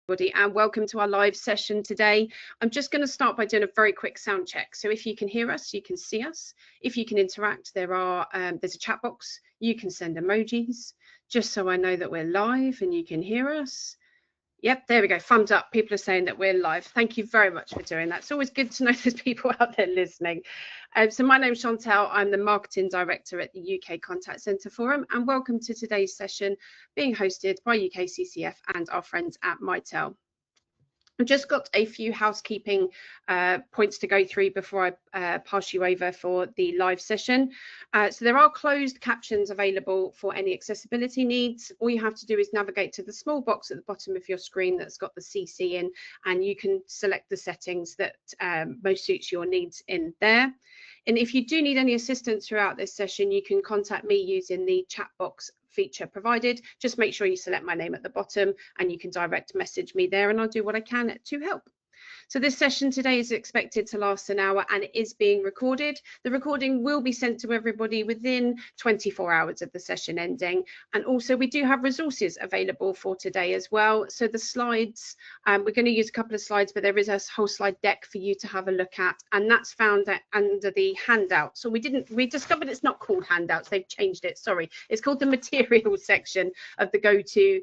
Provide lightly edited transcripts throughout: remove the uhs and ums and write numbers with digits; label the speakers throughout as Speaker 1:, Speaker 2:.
Speaker 1: And welcome to our live session today. I'm just going to start by doing a very quick sound check. So if you can hear us, you can see us. If you can interact, there's a chat box. You can send emojis, just so I know that we're live and you can hear us. Yep, there we go. Thumbs up. People are saying that we're live. Thank you very much for doing that. It's always good to know there's people out there listening. So my name's Chantal. I'm the Marketing Director at the UK Contact Centre Forum, and welcome to today's session being hosted by UKCCF and our friends at Mitel. I've just got a few housekeeping points to go through before I pass you over for the live session. So there are closed captions available for any accessibility needs. All you have to do is navigate to the small box at the bottom of your screen that's got the CC in, and you can select the settings that most suits your needs in there. And if you do need any assistance throughout this session, you can contact me using the chat box feature provided. Just make sure you select my name at the bottom and you can direct message me there, and I'll do what I can to help. So this session today is expected to last an hour and it is being recorded. The recording will be sent to everybody within 24 hours of the session ending. And also we do have resources available for today as well. So the slides, we're going to use a couple of slides, but there is a whole slide deck for you to have a look at, and that's found under the handout. So we discovered it's not called handouts, they've changed it, sorry. It's called the materials section of the go-to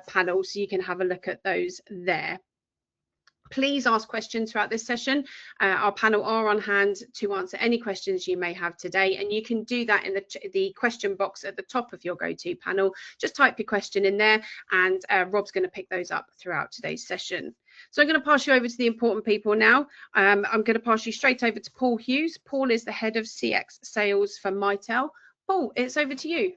Speaker 1: panel, so you can have a look at those there. Please ask questions throughout this session. Our panel are on hand to answer any questions you may have today, and you can do that in the question box at the top of your go-to panel. Just type your question in there, and Rob's going to pick those up throughout today's session. So I'm going to pass you over to the important people now. I'm going to pass you straight over to Paul Hughes. Paul is the head of CX sales for Mitel. Paul, it's over to you.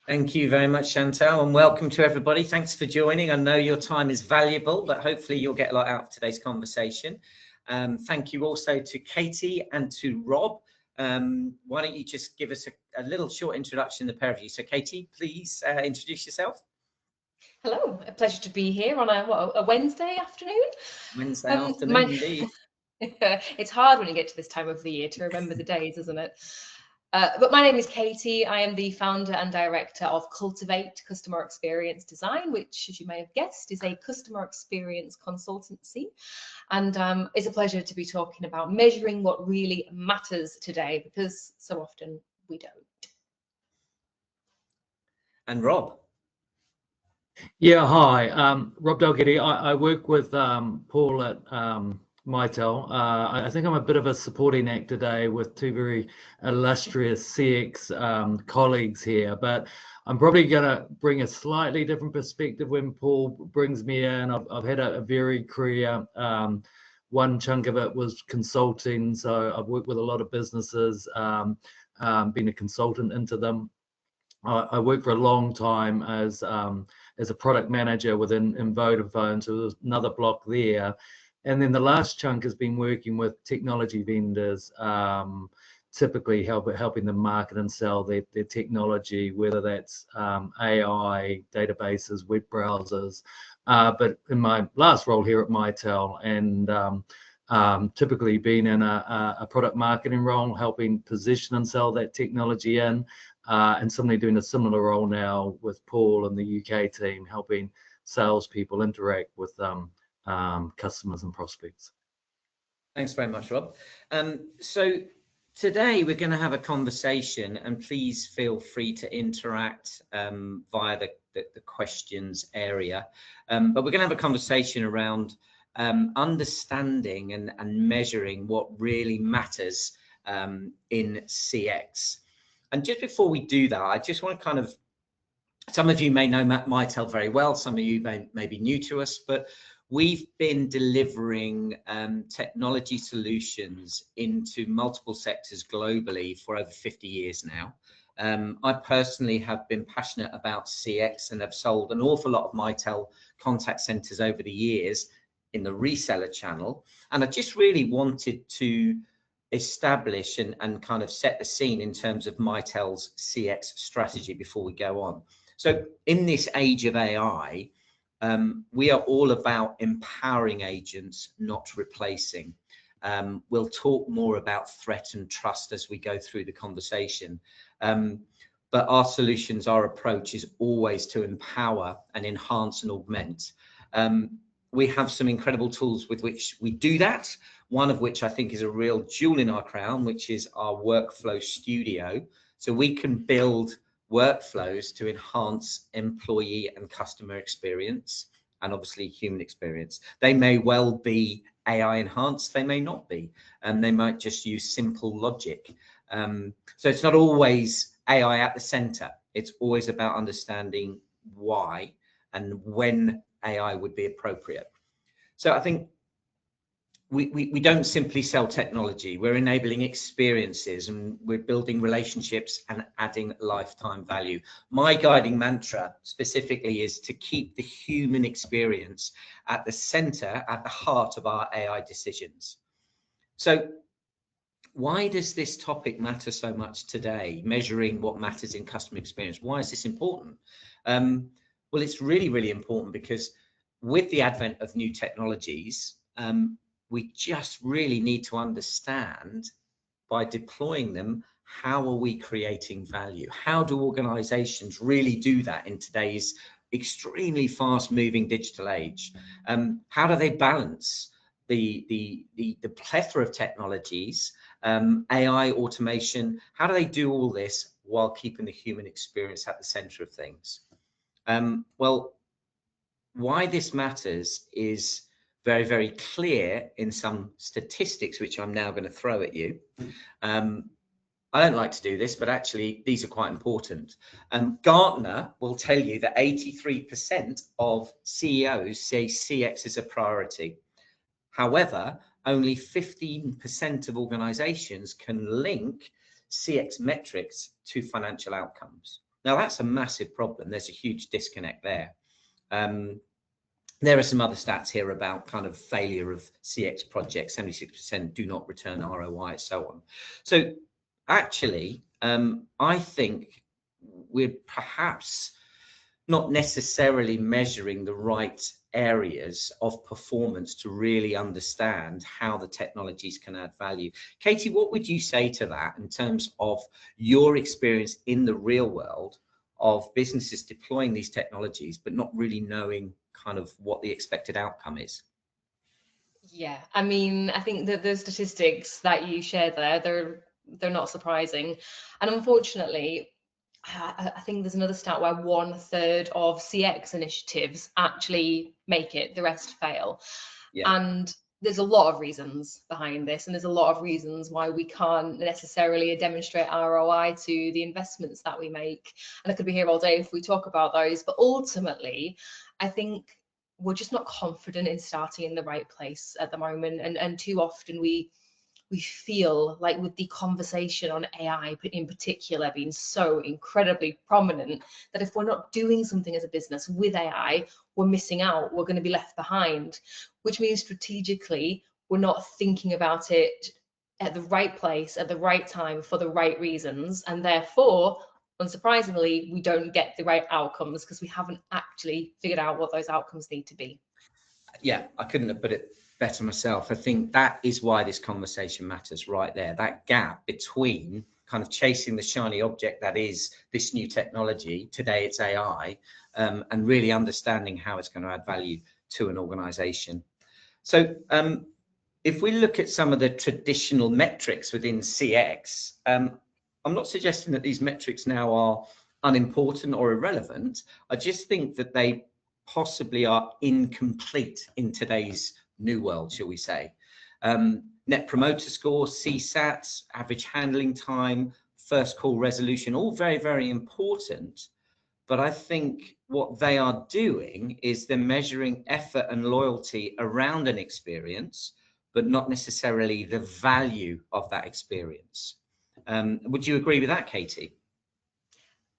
Speaker 2: Thank you very much, Chantal, and welcome to everybody. Thanks for joining. I know your time is valuable, but hopefully you'll get a lot out of today's conversation. Thank you also to Katie and to Rob. Why don't you just give us a little short introduction, the pair of you. So Katie, please introduce yourself.
Speaker 3: Hello, a pleasure to be here on a Wednesday afternoon.
Speaker 2: Wednesday afternoon, indeed.
Speaker 3: It's hard when you get to this time of the year to remember the days, isn't it? But my name is Katie. I am the founder and director of Cultivate Customer Experience Design, which, as you may have guessed, is a customer experience consultancy. And it's a pleasure to be talking about measuring what really matters today, because so often we don't.
Speaker 2: And Rob.
Speaker 4: Yeah, hi, Rob Dalgety. I work with Paul at Mitel. I think I'm a bit of a supporting act today with two very illustrious CX colleagues here, but I'm probably going to bring a slightly different perspective when Paul brings me in. I've had a varied career. One chunk of it was consulting, so I've worked with a lot of businesses, been a consultant into them. I worked for a long time as a product manager within Vodafone, so there's another block there. And then the last chunk has been working with technology vendors, typically helping them market and sell their technology, whether that's AI, databases, web browsers. But in my last role here at Mitel, and typically been in a product marketing role, helping position and sell that technology in, and suddenly doing a similar role now with Paul and the UK team, helping salespeople interact with customers and prospects.
Speaker 2: Thanks very much, Rob. So today we're going to have a conversation, and please feel free to interact via the questions area. But we're going to have a conversation around understanding and measuring what really matters in CX. And just before we do that, I just want to kind of, some of you may know Mitel very well, some of you may be new to us, but we've been delivering technology solutions into multiple sectors globally for over 50 years now. I personally have been passionate about CX and have sold an awful lot of Mitel contact centers over the years in the reseller channel. And I just really wanted to establish and kind of set the scene in terms of Mitel's CX strategy before we go on. So in this age of AI, we are all about empowering agents, not replacing. We'll talk more about threat and trust as we go through the conversation. But our solutions, our approach is always to empower and enhance and augment. we have some incredible tools with which we do that. One of which I think is a real jewel in our crown, which is our workflow studio. So we can build workflows to enhance employee and customer experience, and obviously human experience. They may well be AI enhanced, they may not be, and they might just use simple logic. So it's not always AI at the center. It's always about understanding why and when AI would be appropriate. So I think we don't simply sell technology, we're enabling experiences, and we're building relationships and adding lifetime value. My guiding mantra specifically is to keep the human experience at the center, at the heart of our AI decisions. So why does this topic matter so much today, measuring what matters in customer experience? Why is this important? Well, it's really, really important because with the advent of new technologies, we just really need to understand, by deploying them, how are we creating value? How do organizations really do that in today's extremely fast moving digital age? How do they balance the plethora of technologies, AI, automation? How do they do all this while keeping the human experience at the center of things? Well, why this matters is very, very clear in some statistics, which I'm now going to throw at you. I don't like to do this, but actually these are quite important. Gartner will tell you that 83% of CEOs say CX is a priority. However, only 15% of organizations can link CX metrics to financial outcomes. Now, that's a massive problem. There's a huge disconnect there. There are some other stats here about kind of failure of CX projects. 76% do not return ROI, and so on. So actually, I think we're perhaps not necessarily measuring the right areas of performance to really understand how the technologies can add value. Katie, what would you say to that in terms of your experience in the real world of businesses deploying these technologies but not really knowing kind of what the expected outcome is?
Speaker 3: Yeah, I mean, I think that the statistics that you shared there, they're not surprising. And unfortunately, I think there's another stat where 1/3 of CX initiatives actually make it, the rest fail.
Speaker 2: Yeah.
Speaker 3: And there's a lot of reasons behind this, and there's a lot of reasons why we can't necessarily demonstrate ROI to the investments that we make. And I could be here all day if we talk about those, but ultimately, I think we're just not confident in starting in the right place at the moment. And too often we feel like, with the conversation on AI in particular being so incredibly prominent, that if we're not doing something as a business with AI, we're missing out, we're going to be left behind, which means strategically we're not thinking about it at the right place, at the right time, for the right reasons, and therefore, unsurprisingly, we don't get the right outcomes because we haven't actually figured out what those outcomes need to be.
Speaker 2: Yeah, I couldn't have put it better myself. I think that is why this conversation matters right there. That gap between kind of chasing the shiny object that is this new technology, today it's AI, and really understanding how it's going to add value to an organization. So if we look at some of the traditional metrics within CX, I'm not suggesting that these metrics now are unimportant or irrelevant. I just think that they possibly are incomplete in today's new world, shall we say. Net promoter score, CSAT, average handling time, first call resolution, all very, very important. But I think what they are doing is they're measuring effort and loyalty around an experience, but not necessarily the value of that experience. Would you agree with that, Katie?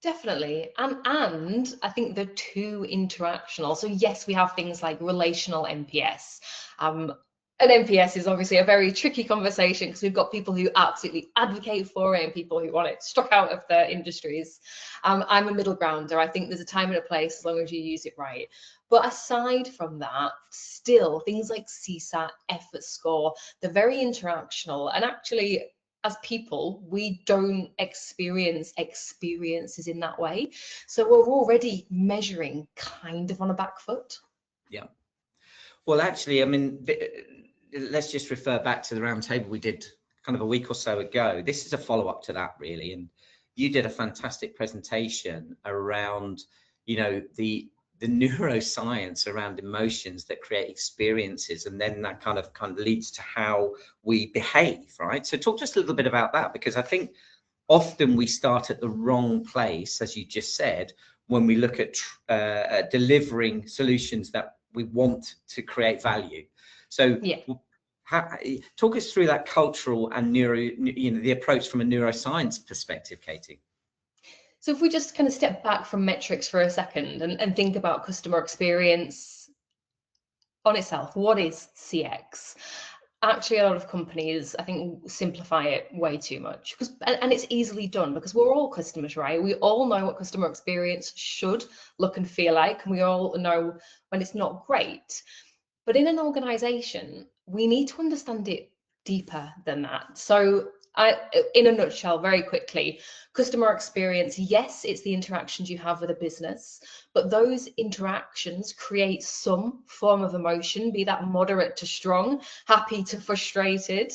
Speaker 3: Definitely. And I think they're too interactional. So yes, we have things like relational NPS. And NPS is obviously a very tricky conversation because we've got people who absolutely advocate for it and people who want it struck out of their industries. I'm a middle grounder. I think there's a time and a place as long as you use it right. But aside from that, still things like CSAT, effort score, they're very interactional. And actually, as people, we don't experience experiences in that way. So we're already measuring kind of on a back foot.
Speaker 2: Yeah. Well, actually, I mean, let's just refer back to the roundtable we did kind of a week or so ago. This is a follow-up to that, really, and you did a fantastic presentation around, you know, the neuroscience around emotions that create experiences, and then that kind of leads to how we behave, right? So talk to us a little bit about that, because I think often we start at the wrong place, as you just said, when we look at delivering solutions that we want to create value. So
Speaker 3: yeah.
Speaker 2: Talk us through that cultural and the approach from a neuroscience perspective, Katie.
Speaker 3: So if we just kind of step back from metrics for a second and think about customer experience on itself, what is CX? Actually, a lot of companies, I think, simplify it way too much, and it's easily done because we're all customers, right? We all know what customer experience should look and feel like, and we all know when it's not great. But in an organization, we need to understand it deeper than that. So in a nutshell, very quickly, customer experience, yes, it's the interactions you have with a business, but those interactions create some form of emotion, be that moderate to strong, happy to frustrated.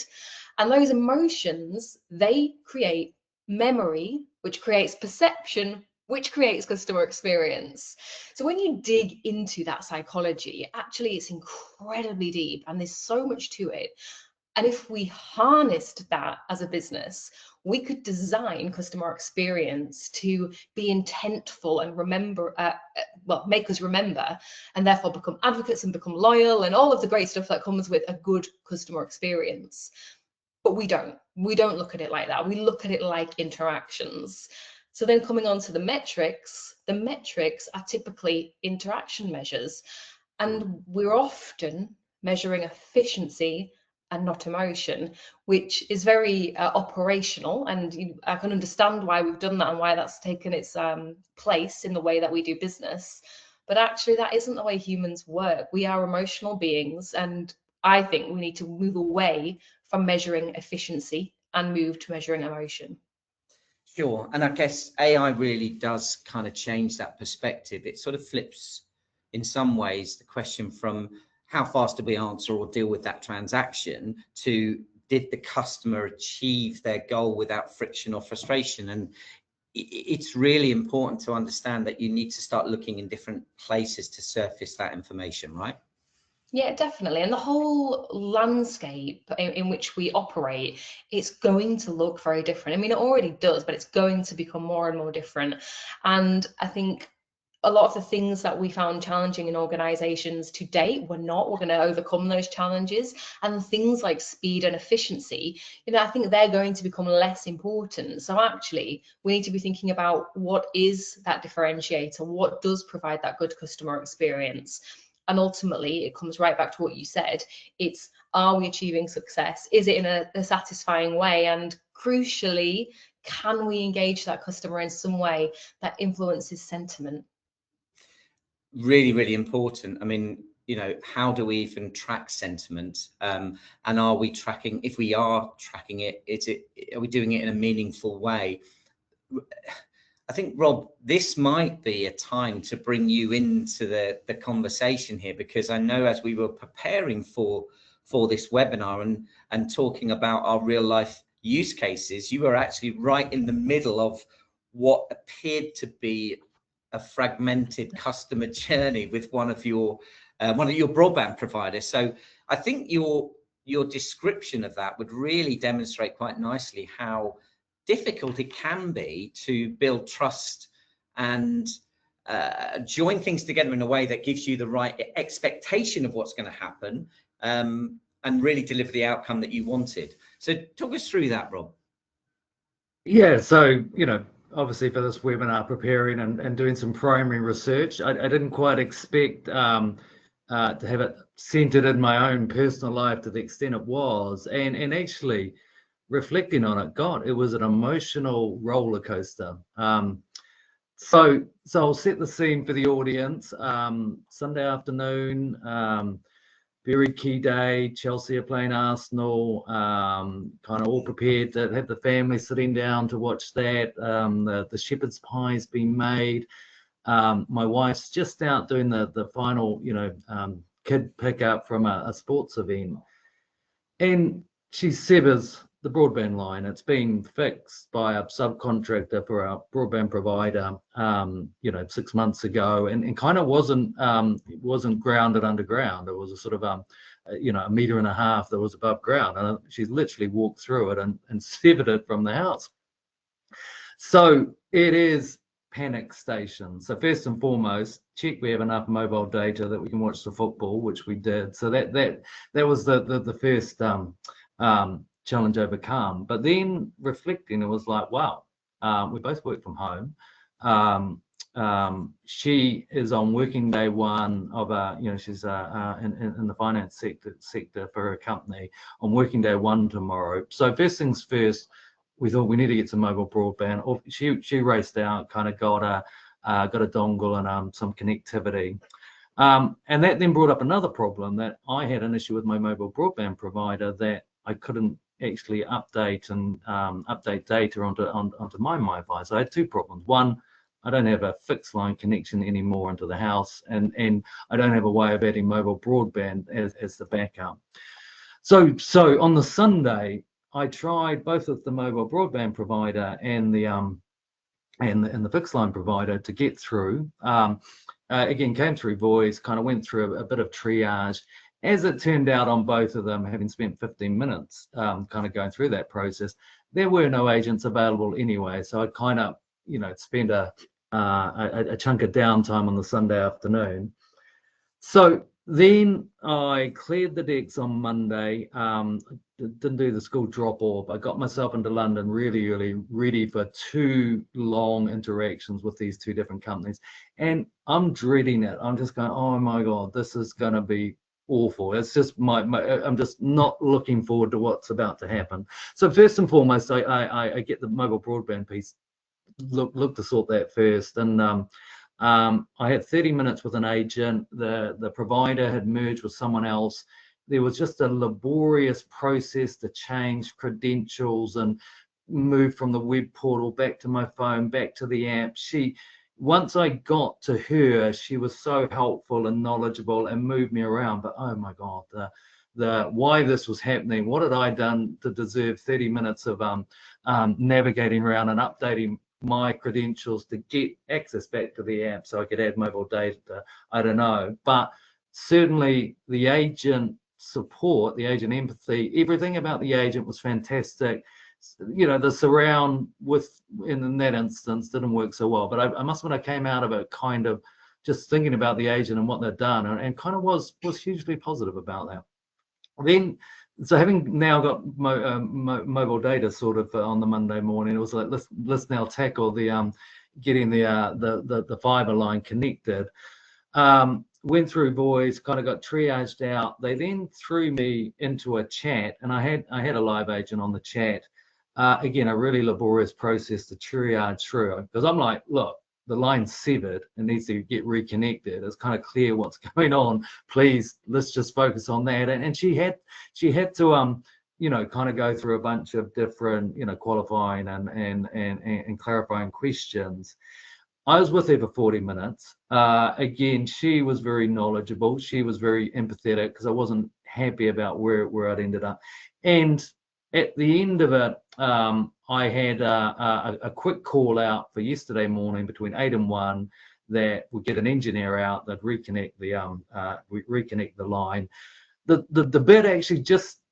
Speaker 3: And those emotions, they create memory, which creates perception, which creates customer experience. So when you dig into that psychology, actually it's incredibly deep and there's so much to it. And if we harnessed that as a business, we could design customer experience to be intentful and remember, make us remember, and therefore become advocates and become loyal and all of the great stuff that comes with a good customer experience. But we don't look at it like that. We look at it like interactions. So then coming on to the metrics are typically interaction measures, and we're often measuring efficiency and not emotion, which is very operational, and I can understand why we've done that and why that's taken its place in the way that we do business. But actually that isn't the way humans work. We are emotional beings, and I think we need to move away from measuring efficiency and move to measuring emotion.
Speaker 2: Sure, and I guess AI really does kind of change that perspective. It sort of flips, in some ways, the question from how fast did we answer or deal with that transaction to did the customer achieve their goal without friction or frustration? And it's really important to understand that you need to start looking in different places to surface that information, right?
Speaker 3: Yeah, definitely. And the whole landscape in which we operate, it's going to look very different. I mean, it already does, but it's going to become more and more different. And I think a lot of the things that we found challenging in organizations to date, we're going to overcome those challenges. And things like speed and efficiency, I think they're going to become less important. So actually, we need to be thinking about what is that differentiator, what does provide that good customer experience. And ultimately, it comes right back to what you said. It's, are we achieving success? Is it in a satisfying way? And crucially, can we engage that customer in some way that influences sentiment?
Speaker 2: Really, really important. I mean, how do we even track sentiment? And are we tracking, if we are tracking it, are we doing it in a meaningful way? I think, Rob, this might be a time to bring you into the conversation here, because I know as we were preparing for this webinar and talking about our real life use cases, you were actually right in the middle of what appeared to be a fragmented customer journey with one of your broadband providers. So I think your description of that would really demonstrate quite nicely how difficult it can be to build trust and join things together in a way that gives you the right expectation of what's going to happen, and really deliver the outcome that you wanted. So talk us through that, Rob.
Speaker 4: Yeah, so obviously for this webinar, preparing and doing some primary research, I didn't quite expect to have it centered in my own personal life to the extent it was, and actually reflecting on it, God, it was an emotional roller coaster. So I'll set the scene for the audience. Sunday afternoon, very key day. Chelsea are playing Arsenal. Kind of all prepared to have the family sitting down to watch that. The shepherd's pie has been made. My wife's just out doing the final, kid pickup from a sports event, and she severs the broadband line. It's been fixed by a subcontractor for a broadband provider, 6 months ago, and kind of wasn't grounded underground. It was a sort of a metre and a half that was above ground, and she literally walked through it and severed it from the house. So it is panic station. So first and foremost, check we have enough mobile data that we can watch the football, which we did. So that was the first challenge overcome. But then reflecting, it was like, wow, we both work from home. She is on working day one of she's in the finance sector for a company on working day one tomorrow. So first things first, we thought we need to get some mobile broadband. She raced out, kind of got a dongle and some connectivity. And that then brought up another problem, that I had an issue with my mobile broadband provider, that I couldn't actually update data onto my MiFi. So I had two problems. One, I don't have a fixed line connection anymore into the house, and I don't have a way of adding mobile broadband as the backup. So on the Sunday, I tried both with the mobile broadband provider and the fixed line provider to get through. Again, came through voice, kind of went through a bit of triage. As it turned out, on both of them, having spent 15 minutes kind of going through that process, there were no agents available anyway. So I kind of, spent a chunk of downtime on the Sunday afternoon. So then I cleared the decks on Monday. Didn't do the school drop off. I got myself into London really early, ready for 2 long interactions with these 2 different companies. And I'm dreading it. I'm just going, oh my God, this is going to be awful. It's just I'm just not looking forward to what's about to happen. So first and foremost, I get the mobile broadband piece, look to sort that first. And I had 30 minutes with an agent. The provider had merged with someone else. There was just a laborious process to change credentials and move from the web portal back to my phone, back to the app. Once I got to her, she was so helpful and knowledgeable and moved me around. But oh my God, the why this was happening, what had I done to deserve 30 minutes of navigating around and updating my credentials to get access back to the app so I could add mobile data? I don't know. But certainly the agent support, the agent empathy, everything about the agent was fantastic. The surround in that instance didn't work so well, but I must admit I came out of it kind of just thinking about the agent and what they'd done, and kind of was hugely positive about that. Then, so having now got mobile data sort of on the Monday morning, it was like, let's now tackle the getting the fiber line connected. Went through voice, kind of got triaged out. They then threw me into a chat, and I had a live agent on the chat. Again, a really laborious process to triage through, because I'm like, look, the line's severed and needs to get reconnected. It's kind of clear what's going on. Please, let's just focus on that. And she had to kind of go through a bunch of different qualifying and clarifying questions. I was with her for 40 minutes. Again, she was very knowledgeable. She was very empathetic, because I wasn't happy about where I'd ended up. And at the end of it, I had a quick call out for yesterday morning between 8 and 1 that would get an engineer out that reconnect the line. The bit actually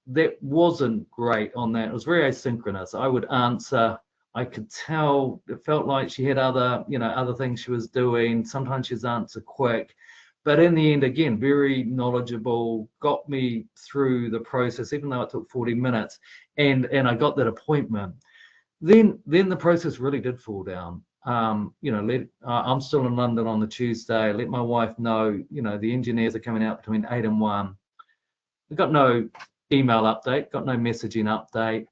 Speaker 4: that wasn't great on that. It was very asynchronous. I would answer. I could tell it felt like she had other things she was doing. Sometimes she'd answer quick, but in the end, again, very knowledgeable, got me through the process, even though it took 40 minutes, and I got that appointment. Then the process really did fall down. I'm still in London on the Tuesday. Let my wife know, the engineers are coming out between 8 and 1. I got no email update, got no messaging update.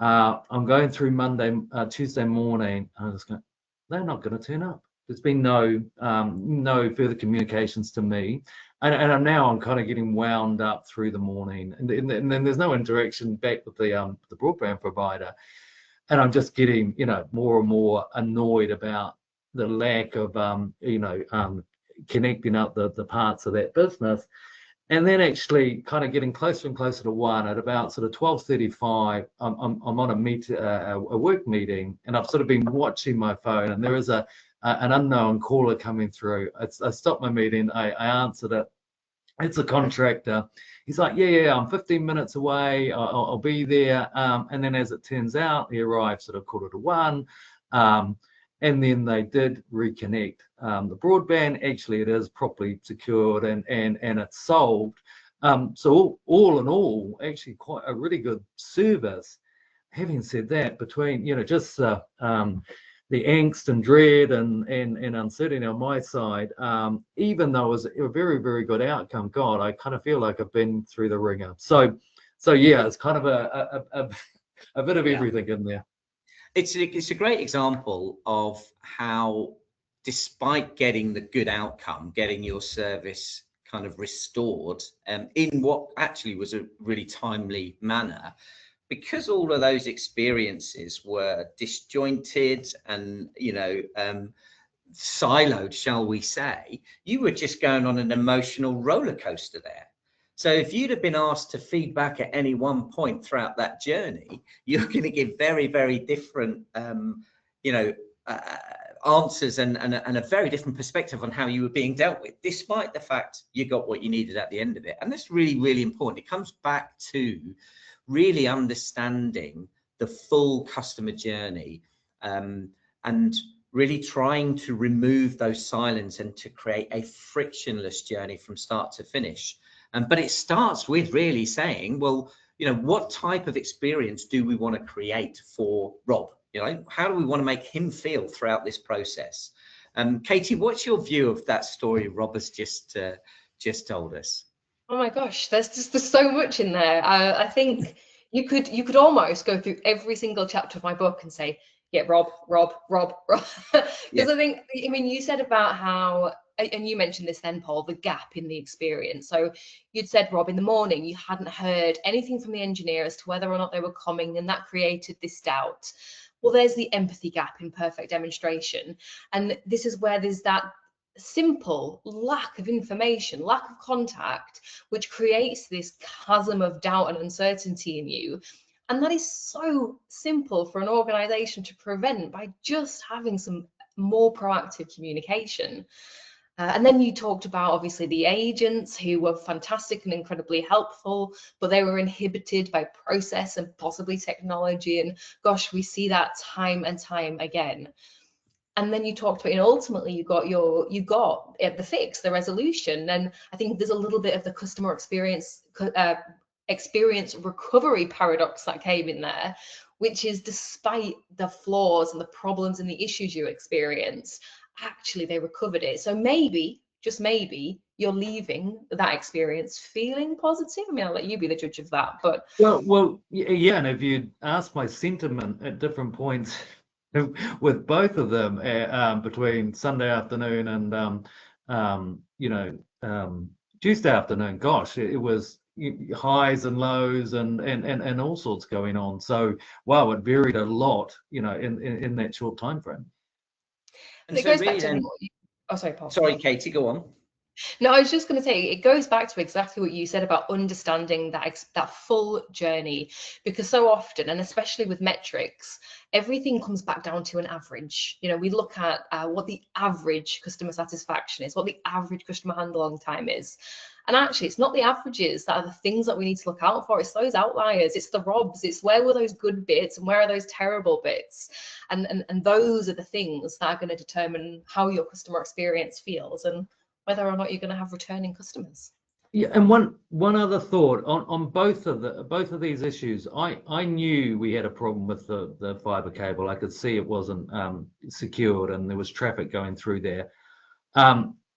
Speaker 4: I'm going through Tuesday morning, and I was going, they're not going to turn up. There's been no further communications to me, and I'm kind of getting wound up through the morning, and then there's no interaction back with the broadband provider, and I'm just getting more and more annoyed about the lack of connecting up the parts of that business. And then actually kind of getting closer and closer to 1 at about sort of 12:35, I'm on a work meeting, and I've sort of been watching my phone, and there is an unknown caller coming through. I stopped my meeting, I answered it. It's a contractor. He's like, yeah, I'm 15 minutes away. I'll be there. And then as it turns out, he arrived sort of 12:45. And then they did reconnect the broadband. Actually, it is properly secured and it's solved. So all in all, actually quite a really good service. Having said that, between just the angst and dread and uncertainty on my side, even though it was a very, very good outcome, God, I kind of feel like I've been through the ringer. So yeah, it's kind of a bit of everything in there.
Speaker 2: It's a great example of how, despite getting the good outcome, getting your service kind of restored in what actually was a really timely manner, because all of those experiences were disjointed and siloed, shall we say, you were just going on an emotional roller coaster there. So if you'd have been asked to feedback at any one point throughout that journey, you're going to give very, very different, answers and a very different perspective on how you were being dealt with, despite the fact you got what you needed at the end of it. And that's really, really important. It comes back to really understanding the full customer journey and really trying to remove those silos and to create a frictionless journey from start to finish. But it starts with really saying, well, what type of experience do we want to create for Rob? How do we want to make him feel throughout this process? Katie, what's your view of that story Rob has just told us?
Speaker 3: Oh my gosh, there's so much in there. I think you could almost go through every single chapter of my book and say, yeah, Rob. Because yeah. I think, you said about how, and you mentioned this then, Paul, the gap in the experience. So you'd said, Rob, in the morning, you hadn't heard anything from the engineer as to whether or not they were coming, and that created this doubt. Well, there's the empathy gap in perfect demonstration. And this is where there's that simple lack of information, lack of contact, which creates this chasm of doubt and uncertainty in you. And that is so simple for an organization to prevent by just having some more proactive communication. And then you talked about, obviously, the agents who were fantastic and incredibly helpful, but they were inhibited by process and possibly technology. And gosh, we see that time and time again. And then you talked about, ultimately you got the fix, the resolution. And I think there's a little bit of the customer experience recovery paradox that came in there, which is, despite the flaws and the problems and the issues you experience, actually they recovered it. So maybe, just maybe, you're leaving that experience feeling positive. I'll let you be the judge of that. But
Speaker 4: well, yeah. And if you ask my sentiment at different points with both of them, between Sunday afternoon and Tuesday afternoon, gosh, it was highs and lows and all sorts going on. So wow, it varied a lot, in that short time frame.
Speaker 2: And
Speaker 3: it
Speaker 2: so
Speaker 3: goes
Speaker 2: really
Speaker 3: back to
Speaker 2: then,
Speaker 3: sorry, Paul.
Speaker 2: Sorry, Katie, go on.
Speaker 3: No, I was just going to say, it goes back to exactly what you said about understanding that full journey, because so often, and especially with metrics, everything comes back down to an average. We look at what the average customer satisfaction is, what the average customer handle time is. And actually, it's not the averages that are the things that we need to look out for. It's those outliers. It's the Robs. It's where were those good bits and where are those terrible bits. And those are the things that are going to determine how your customer experience feels and whether or not you're going to have returning customers.
Speaker 4: Yeah, and one other thought on both of these issues. I knew we had a problem with the fiber cable. I could see it wasn't secured and there was traffic going through there.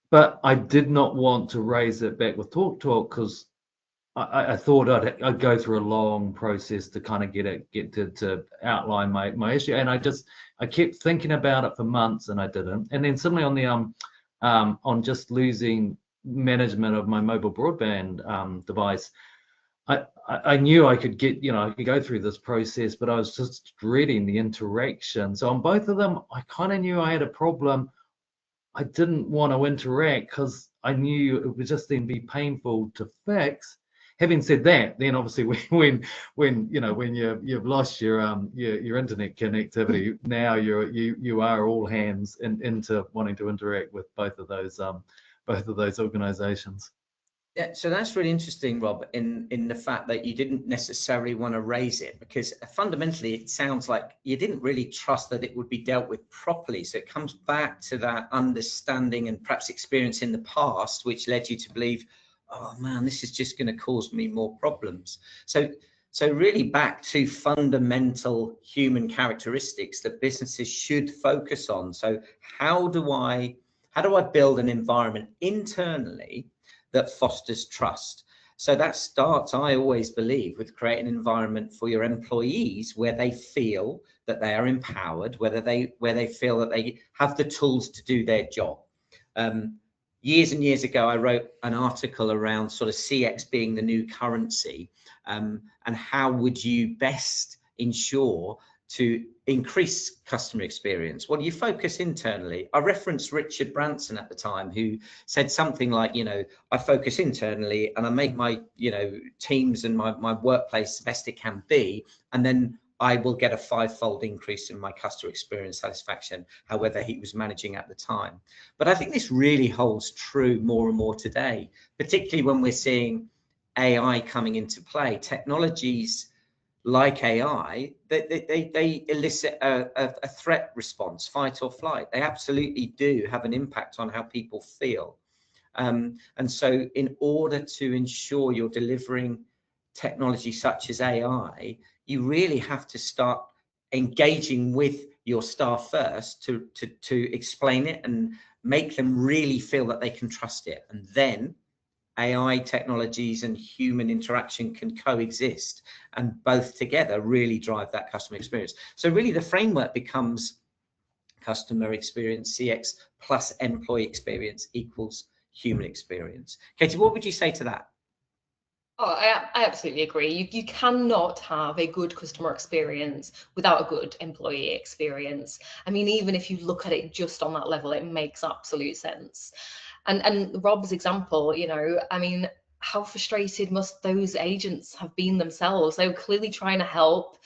Speaker 4: But I did not want to raise it back with Talk because I thought I'd go through a long process to kind of get to outline my issue, and I kept thinking about it for months and I didn't. And then suddenly on just losing management of my mobile broadband device, I knew I could I could go through this process, but I was just dreading the interaction. So on both of them, I kind of knew I had a problem. I didn't want to interact because I knew it would just then be painful to fix. Having said that, then obviously when you've lost your internet connectivity, now you are all hands into wanting to interact with both of those organizations.
Speaker 2: Yeah, so that's really interesting, Rob, in the fact that you didn't necessarily want to raise it, because fundamentally it sounds like you didn't really trust that it would be dealt with properly. So it comes back to that understanding and perhaps experience in the past, which led you to believe, oh man, this is just going to cause me more problems. So really back to fundamental human characteristics that businesses should focus on. So how do I build an environment internally that fosters trust? So that starts, I always believe, with creating an environment for your employees where they feel that they are empowered, where they feel that they have the tools to do their job. Years and years ago, I wrote an article around sort of CX being the new currency, and how would you best ensure to increase customer experience? Well, you focus internally. I referenced Richard Branson at the time, who said something like, I focus internally and I make my, teams and my workplace the best it can be, and then I will get a 5-fold increase in my customer experience satisfaction, however he was managing at the time. But I think this really holds true more and more today, particularly when we're seeing AI coming into play. Technologies like AI, they elicit a threat response, fight or flight. They absolutely do have an impact on how people feel. And so in order to ensure you're delivering technology such as AI, you really have to start engaging with your staff first to explain it and make them really feel that they can trust it. And then AI technologies and human interaction can coexist, and both together really drive that customer experience. So really the framework becomes customer experience, CX plus employee experience equals human experience. Katie, what would you say to that?
Speaker 3: Oh, I absolutely agree. You cannot have a good customer experience without a good employee experience. I mean, even if you look at it just on that level, it makes absolute sense. And Rob's example, I mean, how frustrated must those agents have been themselves? They were clearly trying to help.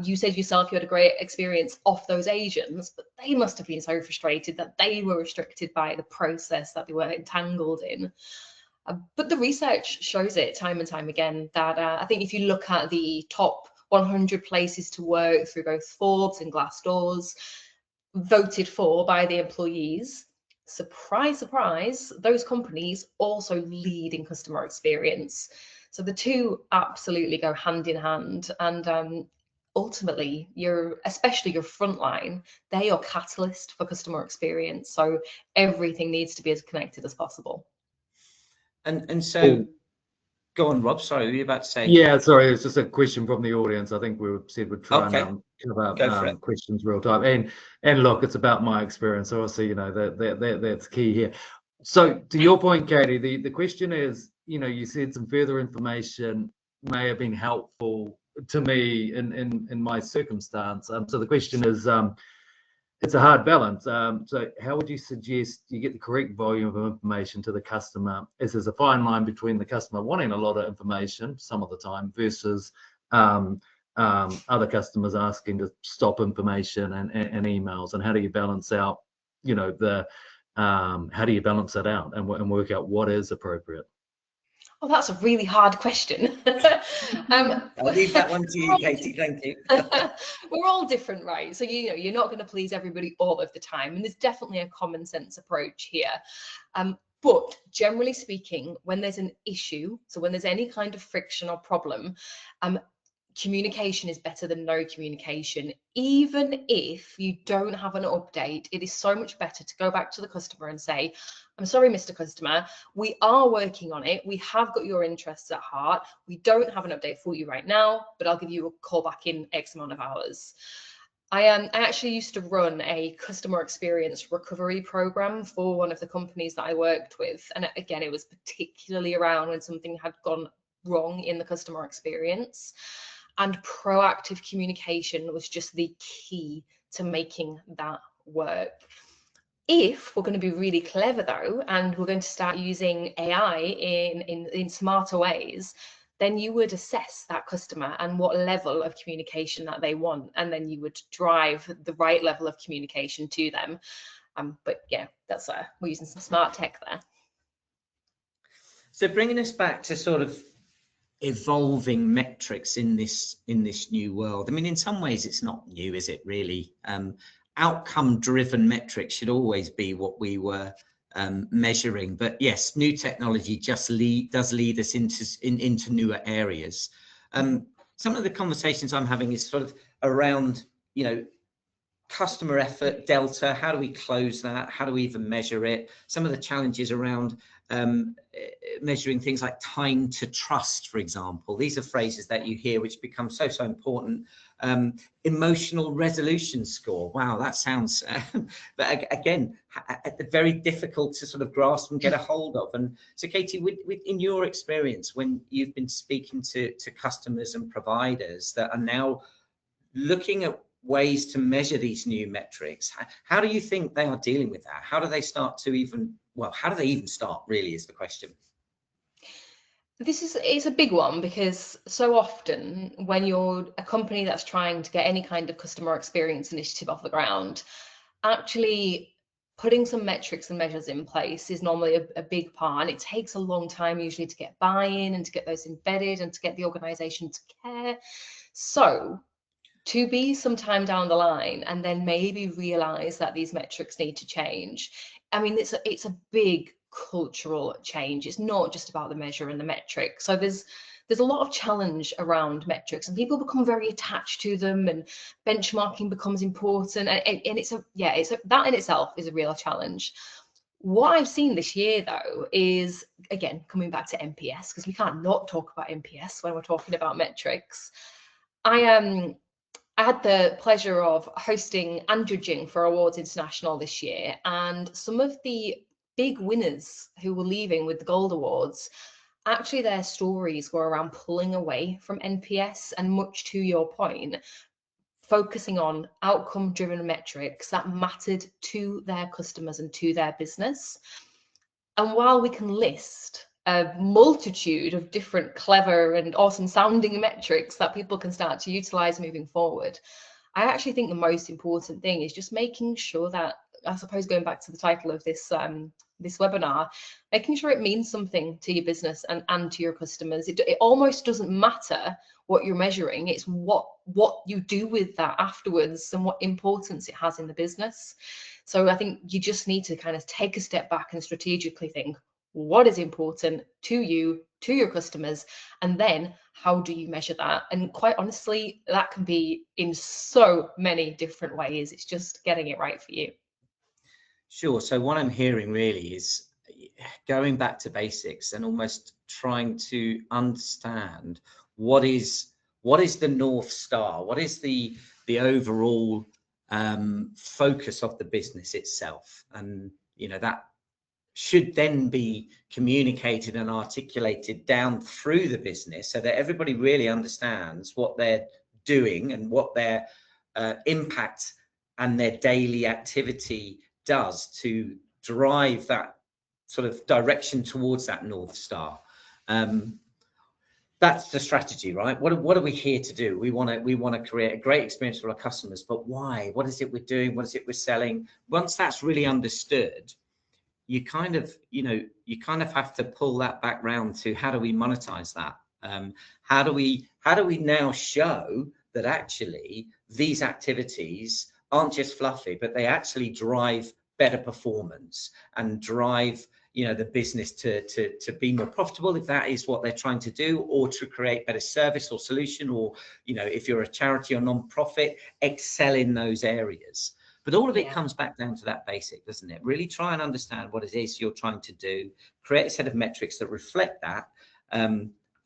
Speaker 3: You said yourself you had a great experience off those agents, but they must have been so frustrated that they were restricted by the process that they were entangled in. But the research shows it time and time again that I think if you look at the top 100 places to work through both Forbes and Glassdoor's, voted for by the employees, surprise, surprise, those companies also lead in customer experience. So the two absolutely go hand in hand. And ultimately, especially your frontline, they are catalyst for customer experience. So everything needs to be as connected as possible.
Speaker 2: And so, go on, Rob. Sorry, were you about to say?
Speaker 4: Yeah, sorry, it's just a question from the audience. I think we said we'd try and cover questions real time. And look, it's about my experience. So obviously, that's key here. So to your point, Katie, the question is, you said some further information may have been helpful to me in my circumstance. So the question is, it's a hard balance. So how would you suggest you get the correct volume of information to the customer, as there's a fine line between the customer wanting a lot of information some of the time versus other customers asking to stop information and emails, and how do you balance out, how do you balance that out and work out what is appropriate?
Speaker 3: Well, that's a really hard question.
Speaker 2: I'll leave that one to you, Katie. Thank you.
Speaker 3: We're all different, right? So, you're not going to please everybody all of the time. And there's definitely a common sense approach here. But generally speaking, when there's an issue, so when there's any kind of friction or problem, communication is better than no communication. Even if you don't have an update, it is so much better to go back to the customer and say, I'm sorry, Mr. Customer, we are working on it. We have got your interests at heart. We don't have an update for you right now, but I'll give you a call back in X amount of hours. I actually used to run a customer experience recovery program for one of the companies that I worked with. And again, it was particularly around when something had gone wrong in the customer experience. And proactive communication was just the key to making that work. If we're going to be really clever though, and we're going to start using AI in smarter ways, then you would assess that customer and what level of communication that they want, and then you would drive the right level of communication to them. But yeah, that's we're using some smart tech there.
Speaker 2: So bringing us back to sort of evolving metrics in this new world. I mean, in some ways it's not new, is it really? Outcome driven metrics should always be what we were measuring, but yes, new technology just does lead us into newer areas. Some of the conversations I'm having is sort of around, you know, customer effort delta. How do we close that? How do we even measure it? Some of the challenges around measuring things like time to trust, for example. These are phrases that you hear which become so important. Emotional resolution score. Wow, that sounds but again, very difficult to sort of grasp and get a hold of. And so Katie, in your experience, when you've been speaking to customers and providers that are now looking at ways to measure these new metrics, how do you think they are dealing with that? How do they start to even, well, how do they even start, really, is the question.
Speaker 3: It's a big one, because so often when you're a company that's trying to get any kind of customer experience initiative off the ground, actually putting some metrics and measures in place is normally a big part, and it takes a long time usually to get buy-in and to get those embedded and to get the organization to care. So to be some time down the line and then maybe realize that these metrics need to change, I mean, it's a big cultural change. It's not just about the measure and the metric. So there's a lot of challenge around metrics, and people become very attached to them, and benchmarking becomes important, and that in itself is a real challenge. What I've seen this year though is, again, coming back to NPS, because we can't not talk about NPS when we're talking about metrics. I had the pleasure of hosting and judging for Awards International this year, and some of the big winners who were leaving with the Gold Awards, actually their stories were around pulling away from NPS, and much to your point, focusing on outcome-driven metrics that mattered to their customers and to their business. And while we can list a multitude of different clever and awesome sounding metrics that people can start to utilize moving forward, I actually think the most important thing is just making sure that, I suppose going back to the title of this this webinar, making sure it means something to your business and to your customers. It almost doesn't matter what you're measuring, it's what you do with that afterwards and what importance it has in the business. So I think you just need to kind of take a step back and strategically think, what is important to you, to your customers, and then how do you measure that? And quite honestly, that can be in so many different ways. It's just getting it right for you.
Speaker 2: Sure. So what I'm hearing really is going back to basics and almost trying to understand what is the North Star, what is the overall focus of the business itself, and you know that should then be communicated and articulated down through the business so that everybody really understands what they're doing and what their impact and their daily activity does to drive that sort of direction towards that North Star. That's the strategy, right? What are we here to do? We want to create a great experience for our customers, but why? What is it we're doing? What is it we're selling? Once that's really understood, you kind of have to pull that back round to how do we monetize that? How do we now show that actually these activities aren't just fluffy, but they actually drive better performance and drive the business to be more profitable, if that is what they're trying to do, or to create better service or solution, or if you're a charity or non-profit, excel in those areas. But all of it comes back down to that basic, doesn't it? Really try and understand what it is you're trying to do, create a set of metrics that reflect that,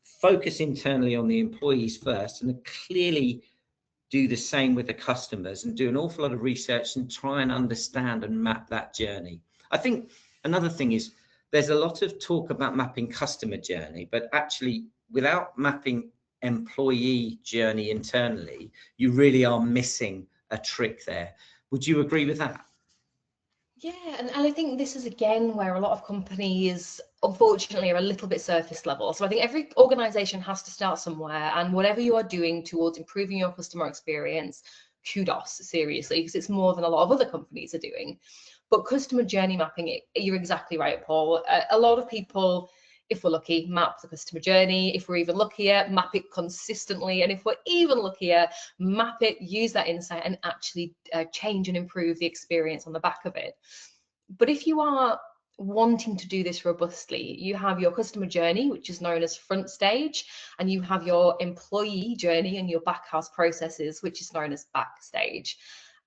Speaker 2: focus internally on the employees first, and clearly do the same with the customers, and do an awful lot of research and try and understand and map that journey. I think another thing is there's a lot of talk about mapping customer journey, but actually without mapping employee journey internally, you really are missing a trick there. Would you agree with that?
Speaker 3: Yeah, and I think this is again where a lot of companies unfortunately are a little bit surface level. So I think every organization has to start somewhere, and whatever you are doing towards improving your customer experience, kudos, seriously, because it's more than a lot of other companies are doing. But customer journey mapping, you're exactly right, Paul. A lot of people, if we're lucky, map the customer journey. If we're even luckier, map it consistently. And if we're even luckier, map it, use that insight, and actually change and improve the experience on the back of it. But if you are wanting to do this robustly, you have your customer journey, which is known as front stage, and you have your employee journey and your backhouse processes, which is known as backstage.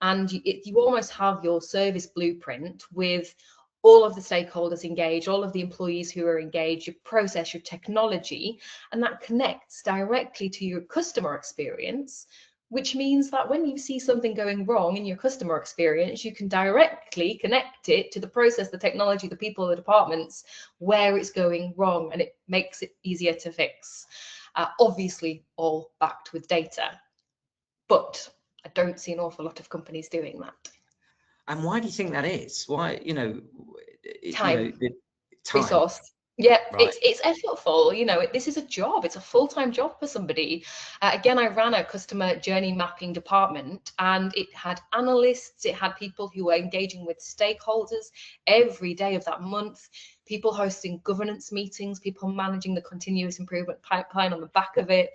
Speaker 3: And you almost have your service blueprint with all of the stakeholders engaged, all of the employees who are engaged, your process, your technology, and that connects directly to your customer experience, which means that when you see something going wrong in your customer experience, you can directly connect it to the process, the technology, the people, the departments where it's going wrong, and it makes it easier to fix. Obviously, all backed with data, but I don't see an awful lot of companies doing that.
Speaker 2: And why do you think that is? Why,
Speaker 3: Time.
Speaker 2: Time.
Speaker 3: Resource. Yeah,
Speaker 2: Right.
Speaker 3: it's effortful. This is a job. It's a full-time job for somebody. Again, I ran a customer journey mapping department, and it had analysts, it had people who were engaging with stakeholders every day of that month, people hosting governance meetings, people managing the continuous improvement pipeline on the back of it.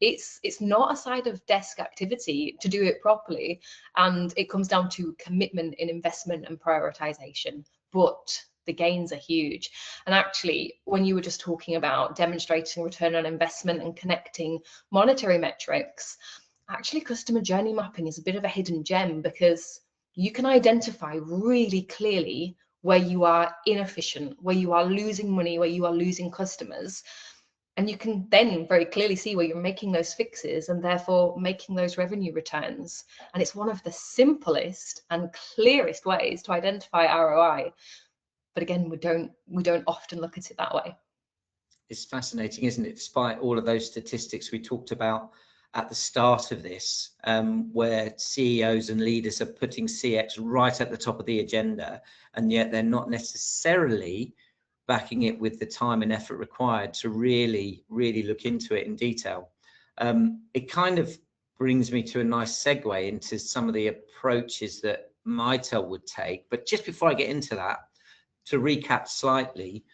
Speaker 3: It's not a side of desk activity to do it properly, and it comes down to commitment in investment and prioritization. But the gains are huge. And actually, when you were just talking about demonstrating return on investment and connecting monetary metrics, actually customer journey mapping is a bit of a hidden gem, because you can identify really clearly where you are inefficient, where you are losing money, where you are losing customers. And you can then very clearly see where you're making those fixes and therefore making those revenue returns. And it's one of the simplest and clearest ways to identify ROI. But again, we don't often look at it that way.
Speaker 2: It's fascinating, isn't it? Despite all of those statistics we talked about at the start of this, where CEOs and leaders are putting CX right at the top of the agenda, and yet they're not necessarily backing it with the time and effort required to really look into it in detail. It kind of brings me to a nice segue into some of the approaches that Mitel would take. But just before I get into that, to recap slightly,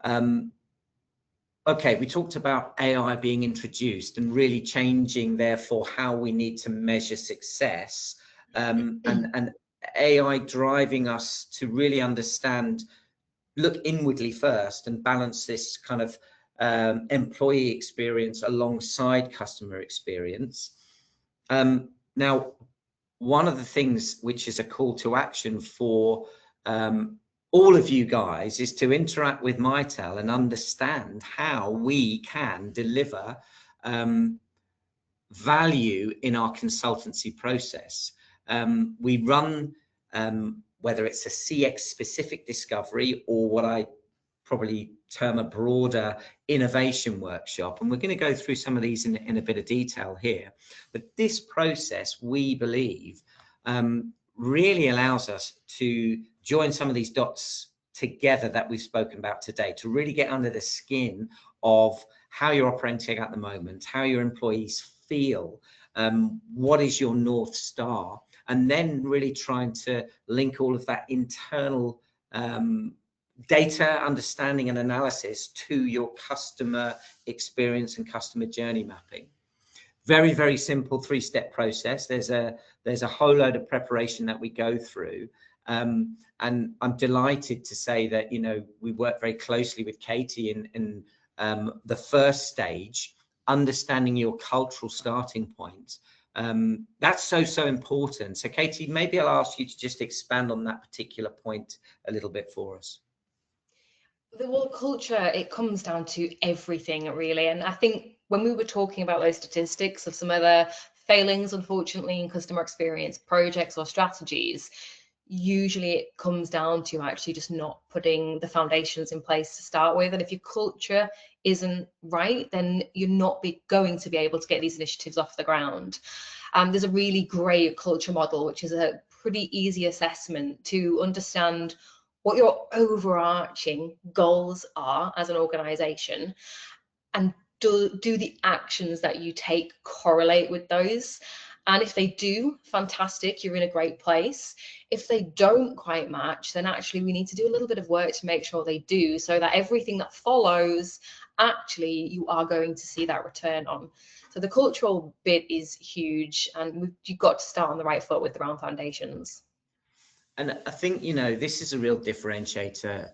Speaker 2: okay, we talked about AI being introduced and really changing, therefore, how we need to measure success, and AI driving us to really understand, look inwardly first and balance this kind of employee experience alongside customer experience. Now, one of the things which is a call to action for all of you guys is to interact with Mitel and understand how we can deliver value in our consultancy process. We run, whether it's a CX specific discovery or what I probably term a broader innovation workshop, and we're going to go through some of these in a bit of detail here. But this process, we believe, really allows us to join some of these dots together that we've spoken about today, to really get under the skin of how you're operating at the moment, how your employees feel, what is your North Star, and then really trying to link all of that internal data understanding and analysis to your customer experience and customer journey mapping. Very, very simple three-step process. There's a whole load of preparation that we go through. And I'm delighted to say that, we work very closely with Katie in the first stage, understanding your cultural starting point. That's so important. So Katie, maybe I'll ask you to just expand on that particular point a little bit for us.
Speaker 3: The word culture, it comes down to everything, really. And I think when we were talking about those statistics of some other failings, unfortunately, in customer experience projects or strategies, usually it comes down to actually just not putting the foundations in place to start with. And if your culture isn't right, then you're not going to be able to get these initiatives off the ground. There's a really great culture model, which is a pretty easy assessment to understand what your overarching goals are as an organization, and do the actions that you take correlate with those. And if they do, fantastic, you're in a great place. If they don't quite match, then actually we need to do a little bit of work to make sure they do, so that everything that follows, actually you are going to see that return on. So the cultural bit is huge, and you've got to start on the right foot with the round foundations.
Speaker 2: And I think, you know, this is a real differentiator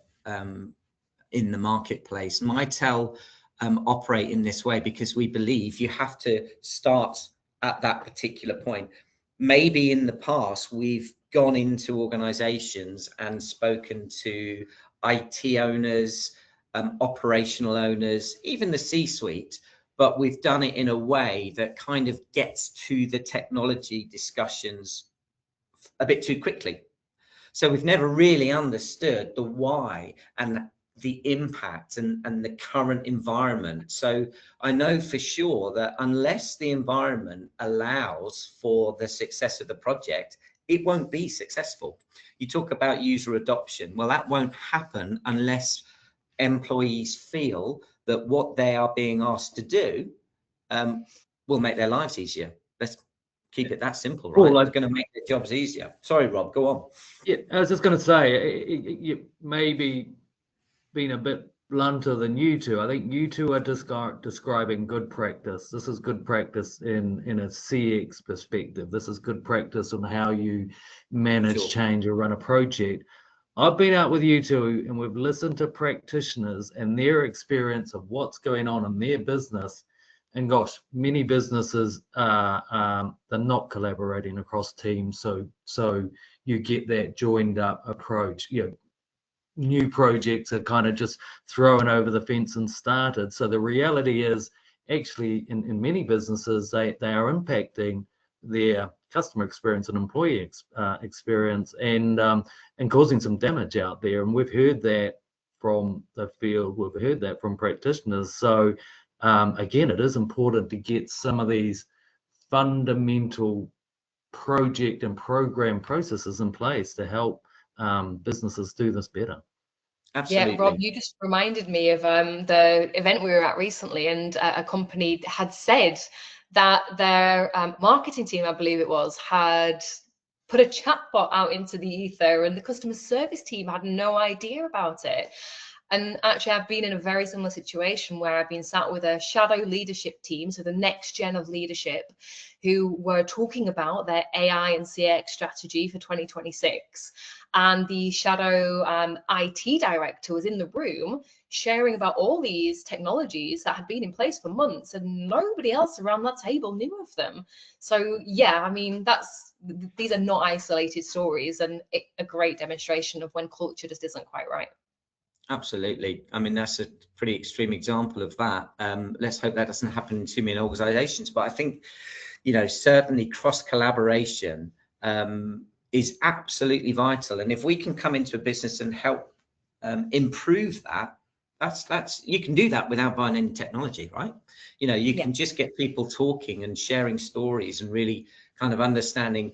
Speaker 2: in the marketplace. Mitel operate in this way because we believe you have to start at that particular point. Maybe in the past we've gone into organizations and spoken to IT owners, operational owners, even the C-suite, but we've done it in a way that kind of gets to the technology discussions a bit too quickly. So we've never really understood the why and the impact and the current environment. So I know for sure that unless the environment allows for the success of the project, it won't be successful. You talk about user adoption. Well, that won't happen unless employees feel that what they are being asked to do will make their lives easier. Let's keep it that simple, right?
Speaker 4: Well,
Speaker 2: It's going to make their jobs easier. Sorry, Rob, go on.
Speaker 4: Yeah, I was just going to say, you maybe been a bit blunter than you two. I think you two are describing good practice. This is good practice in a CX perspective. This is good practice on how you manage change or run a project. I've been out with you two and we've listened to practitioners and their experience of what's going on in their business. And gosh, many businesses they're not collaborating across teams, so you get that joined up approach. You know, new projects are kind of just thrown over the fence and started. So the reality is, actually, in many businesses, they are impacting their customer experience and employee experience, and causing some damage out there. And we've heard that from the field. We've heard that from practitioners. So again, it is important to get some of these fundamental project and program processes in place to help businesses do this better.
Speaker 2: Absolutely.
Speaker 3: Yeah, Rob, you just reminded me of the event we were at recently, and a company had said that their marketing team, I believe it was, had put a chatbot out into the ether, and the customer service team had no idea about it. And actually, I've been in a very similar situation where I've been sat with a shadow leadership team, so the next gen of leadership, who were talking about their AI and CX strategy for 2026. And the shadow IT director was in the room sharing about all these technologies that had been in place for months, and nobody else around that table knew of them. So yeah, I mean, these are not isolated stories, and a great demonstration of when culture just isn't quite right.
Speaker 2: Absolutely. I mean, that's a pretty extreme example of that. Let's hope that doesn't happen in too many organizations. But I think, you know, certainly cross collaboration is absolutely vital. And if we can come into a business and help improve that, that's you can do that without buying any technology, right? You know, you can just get people talking and sharing stories and really kind of understanding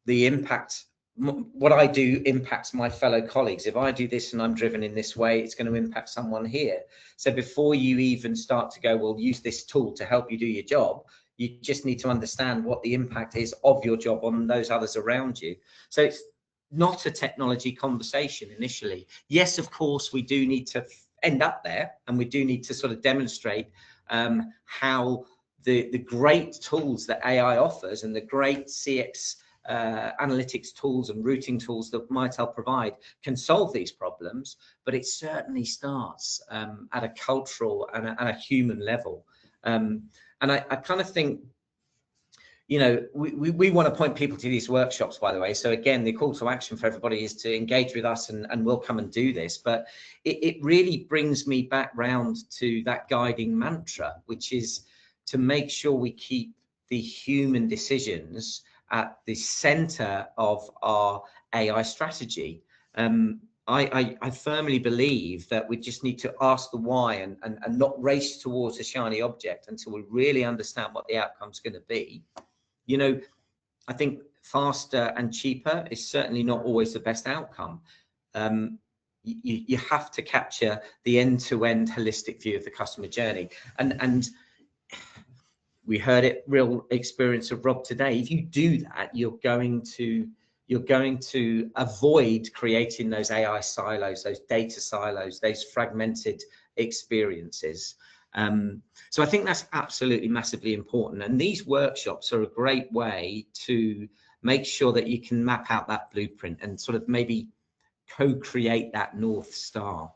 Speaker 2: the impact. What I do impacts my fellow colleagues. If I do this and I'm driven in this way, it's going to impact someone here. So before you even start to go, well, use this tool to help you do your job, you just need to understand what the impact is of your job on those others around you. So it's not a technology conversation initially. Yes, of course, we do need to end up there, and we do need to sort of demonstrate how the great tools that AI offers and the great CX analytics tools and routing tools that Mitel provide can solve these problems, but it certainly starts at a cultural and a human level. And I kind of think, you know, we want to point people to these workshops, by the way. So again, the call to action for everybody is to engage with us, and we'll come and do this. But it really brings me back round to that guiding mantra, which is to make sure we keep the human decisions at the center of our AI strategy. I firmly believe that we just need to ask the why and not race towards a shiny object until we really understand what the outcome's going to be. You know, I think faster and cheaper is certainly not always the best outcome. You have to capture the end-to-end holistic view of the customer journey, and we heard it, real experience of Rob today. If you do that, you're going to avoid creating those AI silos, those data silos, those fragmented experiences. So I think that's absolutely massively important. And these workshops are a great way to make sure that you can map out that blueprint and sort of maybe co-create that North Star.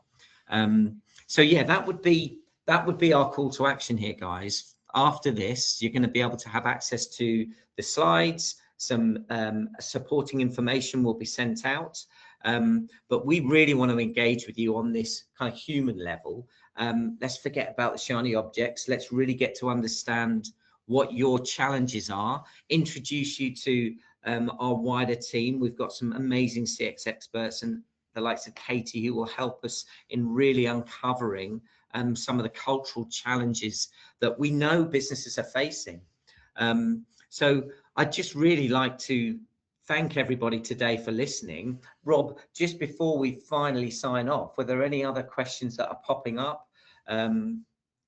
Speaker 2: So yeah, that would be our call to action here, guys. After this, you're going to be able to have access to the slides. Some supporting information will be sent out, but we really want to engage with you on this kind of human level. Let's forget about the shiny objects. Let's really get to understand what your challenges are, introduce you to our wider team. We've got some amazing CX experts and the likes of Katie, who will help us in really uncovering some of the cultural challenges that we know businesses are facing. So I'd just really like to thank everybody today for listening. Rob, just before we finally sign off, were there any other questions that are popping up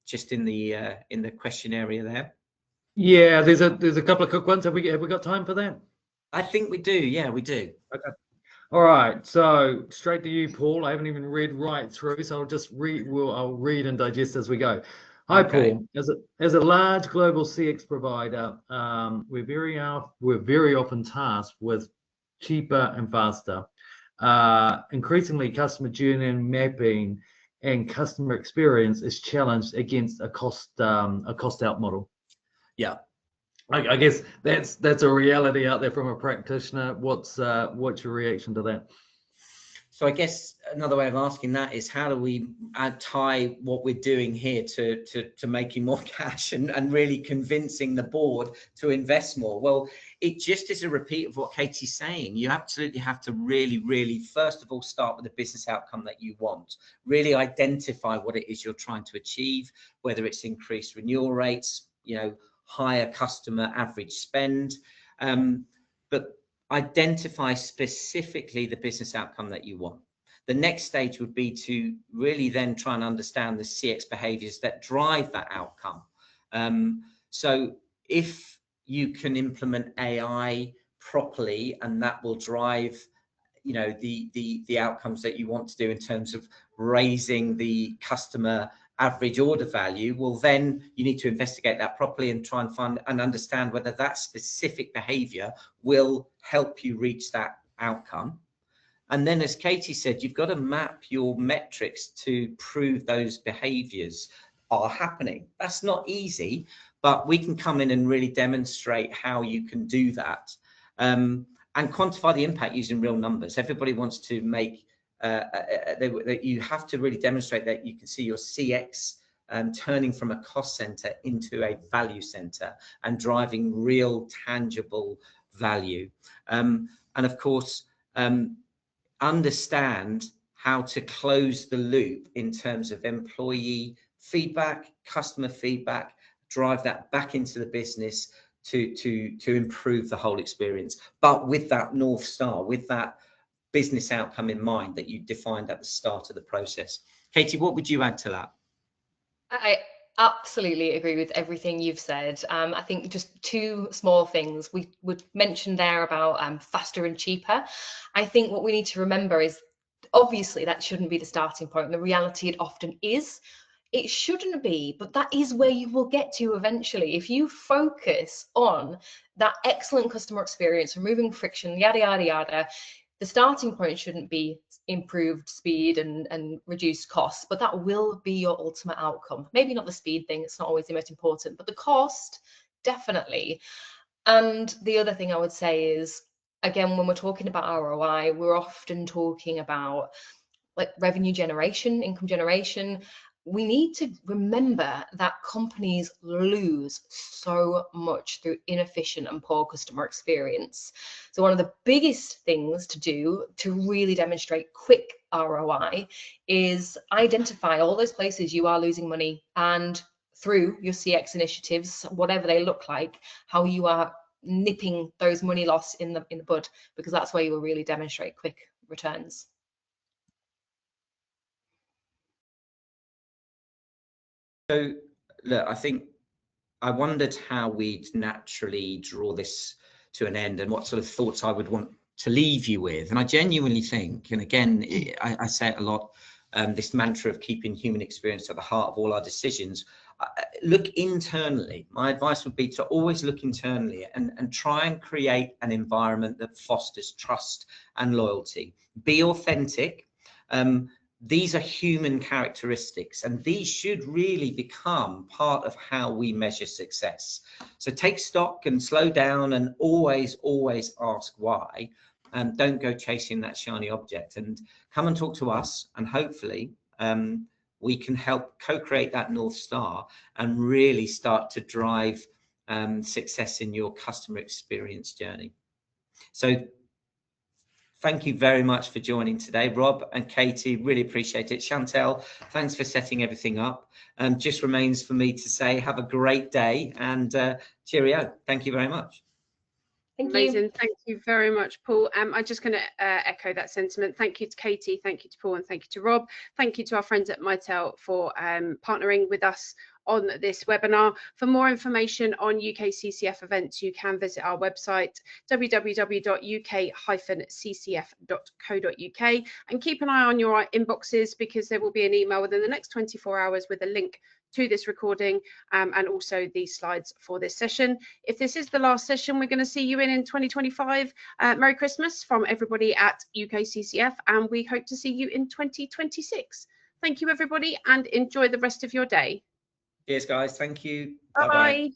Speaker 2: just in the question area there?
Speaker 4: Yeah, there's a couple of quick ones. Have we got time for that?
Speaker 2: I think we do. Yeah, we do.
Speaker 4: Okay. All right. So straight to you, Paul. I haven't even read right through, so I'll just I'll read and digest as we go. Hi,
Speaker 2: Okay.
Speaker 4: Paul. As a large global CX provider, we're very often tasked with cheaper and faster. Increasingly, customer journey mapping and customer experience is challenged against a cost out model.
Speaker 2: Yeah.
Speaker 4: I guess that's a reality out there from a practitioner. What's your reaction to that?
Speaker 2: So I guess another way of asking that is, how do we tie what we're doing here to making more cash and really convincing the board to invest more? Well, it just is a repeat of what Katie's saying. You absolutely have to really, first of all, start with the business outcome that you want. Really identify what it is you're trying to achieve, whether it's increased renewal rates, higher customer average spend, but identify specifically the business outcome that you want. The next stage would be to really then try and understand the CX behaviors that drive that outcome. So if you can implement AI properly, and that will drive the outcomes that you want to do in terms of raising the customer average order value, well, then you need to investigate that properly and try and find and understand whether that specific behavior will help you reach that outcome. And then, as Katie said, you've got to map your metrics to prove those behaviors are happening. That's not easy, but we can come in and really demonstrate how you can do that, and quantify the impact using real numbers. Everybody wants to make you have to really demonstrate that you can see your CX turning from a cost center into a value center and driving real tangible value. And of course, understand how to close the loop in terms of employee feedback, customer feedback, drive that back into the business to improve the whole experience, but with that North Star, with that business outcome in mind that you defined at the start of the process. Katie, what would you add to that?
Speaker 3: I absolutely agree with everything you've said. I think just two small things we would mention there about faster and cheaper. I think what we need to remember is, obviously that shouldn't be the starting point. The reality, it often is. It shouldn't be, but that is where you will get to eventually. If you focus on that excellent customer experience, removing friction, yada, yada, yada, the starting point shouldn't be improved speed and reduced costs, but that will be your ultimate outcome. Maybe not the speed thing, it's not always the most important, but the cost, definitely. And the other thing I would say is, again, when we're talking about ROI, we're often talking about like revenue generation, income generation. We need to remember that companies lose so much through inefficient and poor customer experience. So one of the biggest things to do to really demonstrate quick ROI is identify all those places you are losing money, and through your CX initiatives, whatever they look like, how you are nipping those money loss in the bud, because that's where you will really demonstrate quick returns.
Speaker 2: So look, I think I wondered how we'd naturally draw this to an end and what sort of thoughts I would want to leave you with. And I genuinely think, and again, I say it a lot, this mantra of keeping human experience at the heart of all our decisions. Look internally. My advice would be to always look internally and try and create an environment that fosters trust and loyalty. Be authentic. These are human characteristics, and these should really become part of how we measure success. So take stock and slow down and always ask why. Don't go chasing that shiny object, and come and talk to us, and hopefully we can help co-create that North Star and really start to drive success in your customer experience journey. So thank you very much for joining today, Rob and Katie. Really appreciate it. Chantel, thanks for setting everything up. Just remains for me to say have a great day, and cheerio. Thank you very much.
Speaker 1: Amazing. Thank you very much, Paul. I'm just going to echo that sentiment. Thank you to Katie, thank you to Paul, and thank you to Rob. Thank you to our friends at Mitel for partnering with us on this webinar. For more information on UKCCF events, you can visit our website, www.uk-ccf.co.uk, and keep an eye on your inboxes, because there will be an email within the next 24 hours with a link to this recording and also these slides for this session. If this is the last session we're going to see you in 2025, Merry Christmas from everybody at UKCCF, and we hope to see you in 2026. Thank you, everybody, and enjoy the rest of your day.
Speaker 2: Cheers, guys. Thank you.
Speaker 1: Bye.
Speaker 2: Bye-bye.